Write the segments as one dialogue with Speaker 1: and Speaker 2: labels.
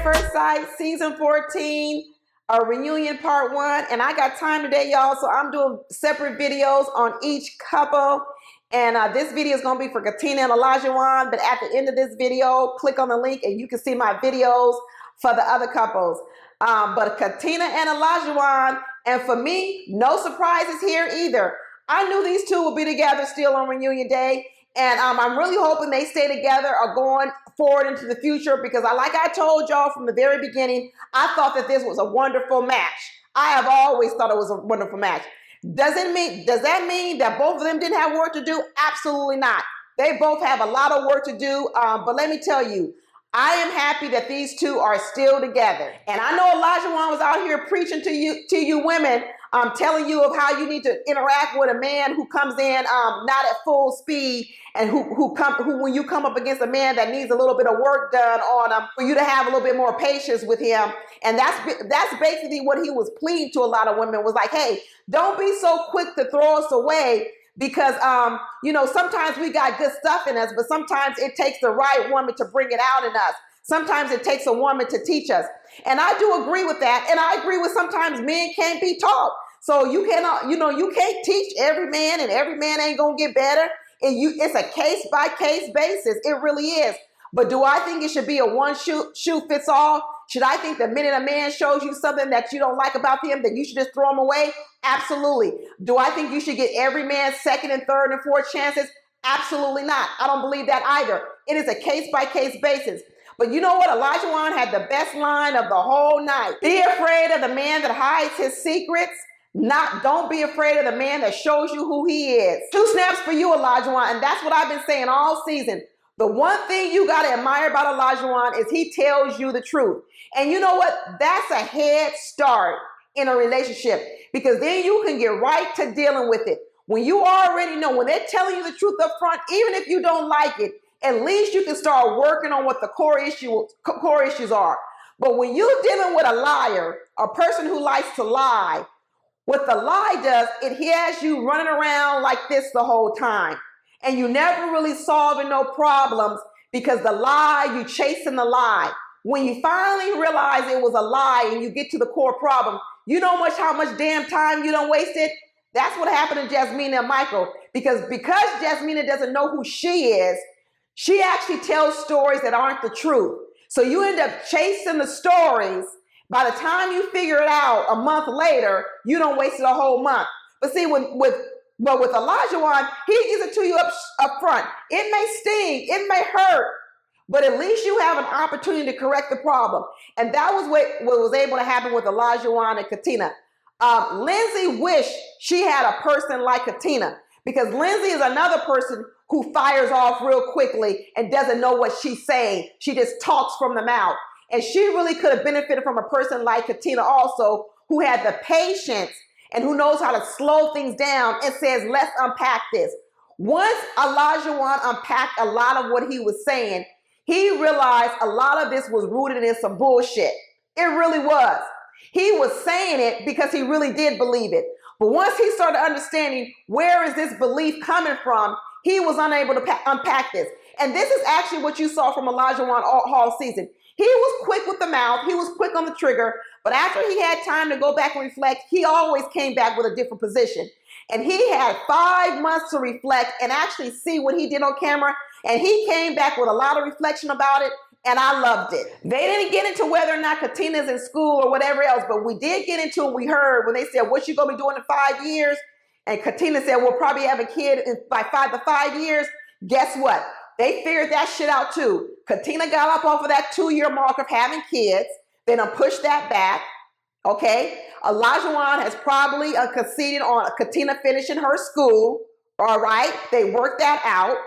Speaker 1: at First Sight, season 14, a reunion part 1. And I got time today, y'all, so I'm doing separate videos on each couple. And this video is going to be for Katina and Olajuwon. But at the end of this video, click on the link and you can see my videos for the other couples. But Katina and Olajuwon, and for me, no surprises here either. I knew these two would be together still on reunion day. And I'm really hoping they stay together or going forward into the future, because like I told y'all from the very beginning, I thought that this was a wonderful match. I have always thought it was a wonderful match. Does that mean that both of them didn't have work to do? Absolutely not. They both have a lot of work to do. But let me tell you, I am happy that these two are still together. And I know Olajuwon was out here preaching to you women, telling you of how you need to interact with a man who comes in not at full speed, and who when you come up against a man that needs a little bit of work done on him, for you to have a little bit more patience with him. And that's basically what he was pleading to a lot of women, was like, hey, don't be so quick to throw us away, because sometimes we got good stuff in us, but sometimes it takes the right woman to bring it out in us. Sometimes it takes a woman to teach us. And I do agree with that. And I agree with sometimes men can't be taught. So you cannot, you can't teach every man, and every man ain't gonna get better. It's a case by case basis. It really is. But do I think it should be a one shoe fits all? Should I think the minute a man shows you something that you don't like about him, that you should just throw him away? Absolutely. Do I think you should get every man second and third and fourth chances? Absolutely not. I don't believe that either. It is a case by case basis. But you know what? Olajuwon had the best line of the whole night. Be afraid of the man that hides his secrets. Don't be afraid of the man that shows you who he is. 2 snaps for you, Olajuwon. And that's what I've been saying all season. The one thing you got to admire about Olajuwon is he tells you the truth. And you know what? That's a head start in a relationship, because then you can get right to dealing with it. When you already know, when they're telling you the truth up front, even if you don't like it, at least you can start working on what the core issues are. But when you're dealing with a liar, a person who likes to lie, what the lie does, it has you running around like this the whole time. And you never really solving no problems, because the lie, you chasing the lie. When you finally realize it was a lie and you get to the core problem, you know how much damn time you done wasted? That's what happened to Jasmina and Michael. Because Jasmina doesn't know who she is, she actually tells stories that aren't the truth. So you end up chasing the stories. By the time you figure it out a month later, you don't waste a whole month. But see, with Olajuwon, he gives it to you up front. It may sting, it may hurt, but at least you have an opportunity to correct the problem. And that was what was able to happen with Olajuwon and Katina. Lindsay wished she had a person like Katina, because Lindsay is another person who fires off real quickly and doesn't know what she's saying. She just talks from the mouth. And she really could have benefited from a person like Katina also, who had the patience and who knows how to slow things down and says, let's unpack this. Once Olajuwon unpacked a lot of what he was saying, he realized a lot of this was rooted in some bullshit. It really was. He was saying it because he really did believe it. But once he started understanding where is this belief coming from, he was unable to unpack this. And this is actually what you saw from Olajuwon all season. He was quick with the mouth. He was quick on the trigger. But after he had time to go back and reflect, he always came back with a different position. And he had 5 months to reflect and actually see what he did on camera. And he came back with a lot of reflection about it. And I loved it. They didn't get into whether or not Katina's in school or whatever else. But we did get into it. We heard when they said, what you going to be doing in 5 years? And Katina said, we'll probably have a kid in by 5 years. Guess what? They figured that shit out too. Katina got up off of that 2-year mark of having kids. They done pushed that back. Okay. Olajuwon has probably conceded on Katina finishing her school. All right. They worked that out.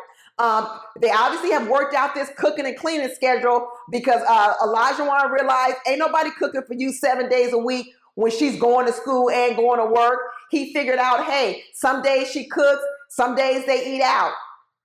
Speaker 1: They obviously have worked out this cooking and cleaning schedule, because Olajuwon realized ain't nobody cooking for you 7 days a week when she's going to school and going to work. He figured out, hey, some days she cooks, some days they eat out.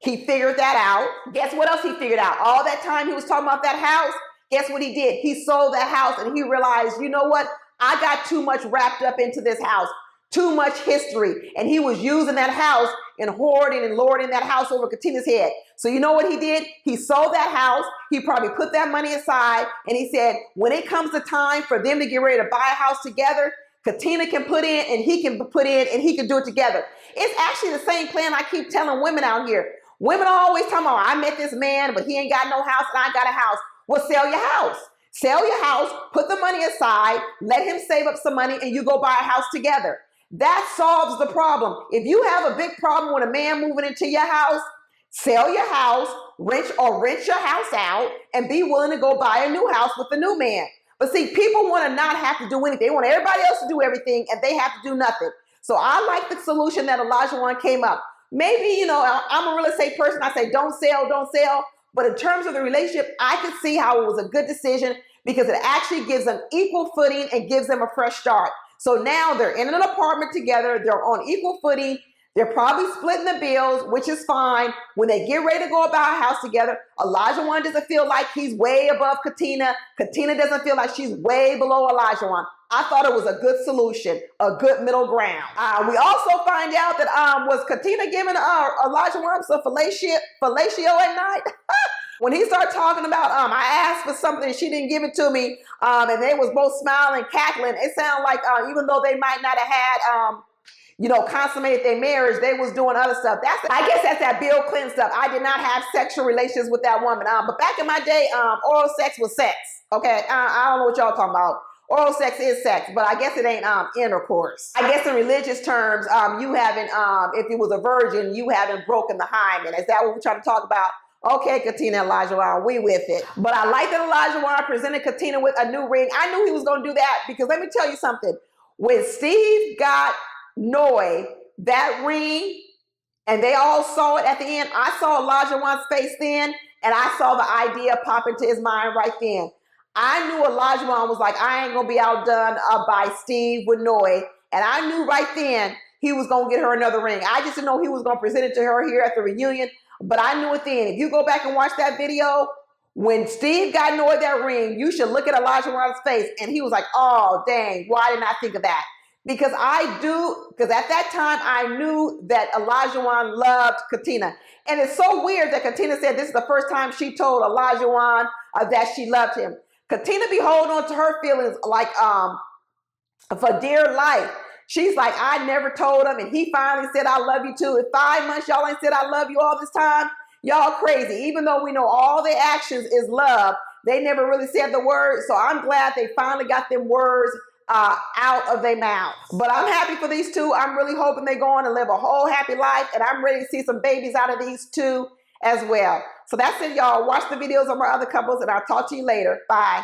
Speaker 1: He figured that out. Guess what else he figured out? All that time he was talking about that house, guess what he did? He sold that house and he realized, you know what? I got too much wrapped up into this house. Too much history. And he was using that house and hoarding and lording that house over Katina's head. So you know what he did? He sold that house. He probably put that money aside. And he said, when it comes to time for them to get ready to buy a house together, Katina can put in and he can put in and he can do it together. It's actually the same plan I keep telling women out here. Women are always talking about, I met this man, but he ain't got no house and I got a house. Well, sell your house. Sell your house, put the money aside, let him save up some money, and you go buy a house together. That solves the problem. If you have a big problem with a man moving into your house, sell your house, rent your house out, and be willing to go buy a new house with the new man. But see, people want to not have to do anything. They want everybody else to do everything, and they have to do nothing. So I like the solution that Olajuwon came up. Maybe, I'm a real estate person. I say don't sell, don't sell. But in terms of the relationship, I could see how it was a good decision because it actually gives them equal footing and gives them a fresh start. So now they're in an apartment together. They're on equal footing. They're probably splitting the bills, which is fine. When they get ready to go about a house together, Olajuwon doesn't feel like he's way above Katina. Katina doesn't feel like she's way below Olajuwon. I thought it was a good solution, a good middle ground. We also find out that was Katina giving Olajuwon some fellatio at night? When he started talking about, I asked for something and she didn't give it to me, and they was both smiling, cackling. It sounded like even though they might not have had, consummated their marriage, they was doing other stuff. I guess that's that Bill Clinton stuff. I did not have sexual relations with that woman. But back in my day, oral sex was sex. Okay, I don't know what y'all talking about. Oral sex is sex, but I guess it ain't intercourse. I guess in religious terms, you haven't, if you was a virgin, you haven't broken the hymen. Is that what we're trying to talk about? Okay, Katina Olajuwon, we with it. But I like that Olajuwon presented Katina with a new ring. I knew he was going to do that because let me tell you something. When Steve got Noi that ring and they all saw it at the end, I saw Olajuwon's face then and I saw the idea pop into his mind right then. I knew Olajuwon was like, I ain't going to be outdone by Steve with Noi. And I knew right then he was going to get her another ring. I just didn't know he was going to present it to her here at the reunion. But I knew it then. If you go back and watch that video, when Steve got Noi that ring, you should look at Olajuwon's face. And he was like, oh, dang, why didn't I think of that? Because at that time, I knew that Olajuwon loved Katina. And it's so weird that Katina said this is the first time she told Olajuwon that she loved him. Katina be holding on to her feelings like for dear life. She's like, I never told him, and he finally said, I love you too. In 5 months, y'all ain't said I love you all this time. Y'all crazy. Even though we know all their actions is love, they never really said the words. So I'm glad they finally got them words out of their mouth. But I'm happy for these two. I'm really hoping they go on and live a whole happy life, and I'm ready to see some babies out of these two as well. So that's it, y'all. Watch the videos of my other couples, and I'll talk to you later. Bye.